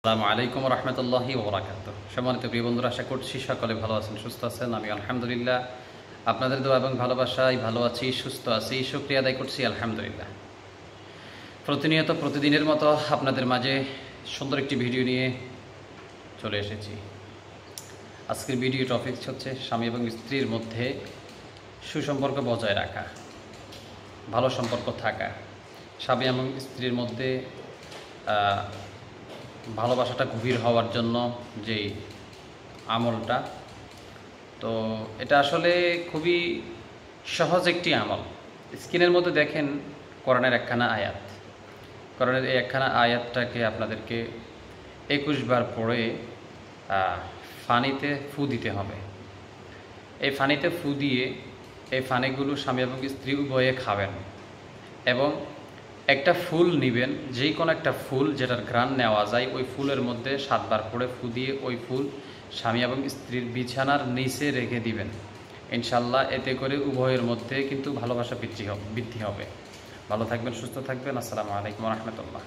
আসসালামু আলাইকুম রহমতুল্লাহি ওবরাকাতুহু। সম্মানিত প্রিয় বন্ধুরা, আশা করছি সকলে ভালো আছেন, সুস্থ আছেন। আমি আলহামদুলিল্লাহ আপনাদের দোয়া এবং ভালোবাসায় ভালো আছি, সুস্থ আছি, শুকরিয়া আদায় করছি আলহামদুলিল্লাহ। প্রতিনিয়ত প্রতিদিনের মতো আপনাদের মাঝে সুন্দর একটি ভিডিও নিয়ে চলে এসেছি। আজকের ভিডিও টপিক হচ্ছে স্বামী এবং স্ত্রীর মধ্যে সুসম্পর্ক বজায় রাখা, ভালো সম্পর্ক থাকা, স্বামী এবং স্ত্রীর মধ্যে ভালোবাসাটা গভীর হওয়ার জন্য যেই আমলটা, তো এটা আসলে খুবই সহজ একটি আমল। স্ক্রিনের মধ্যে দেখেন কোরআনের একখানা আয়াত। কোরআনের এই একখানা আয়াতটাকে আপনাদেরকে 21 বার পড়ে ফানিতে ফু দিতে হবে। এই ফানিতে ফু দিয়ে এই ফানিগুলো স্বামী এবং স্ত্রী উভয়ে খাবেন এবং একটা ফুল নেবেন, যেই কোনো একটা ফুল যেটার ঘ্রাণ নেওয়া যায়, ওই ফুলের মধ্যে 7 বার পরে ফু দিয়ে ওই ফুল স্বামী এবং স্ত্রীর বিছানার নিচে রেখে দিবেন। ইনশাল্লাহ এতে করে উভয়ের মধ্যে কিন্তু ভালোবাসা বৃদ্ধি হবে। ভালো থাকবেন, সুস্থ থাকবেন। আসসালামু আলাইকুম রহমতুল্লাহ।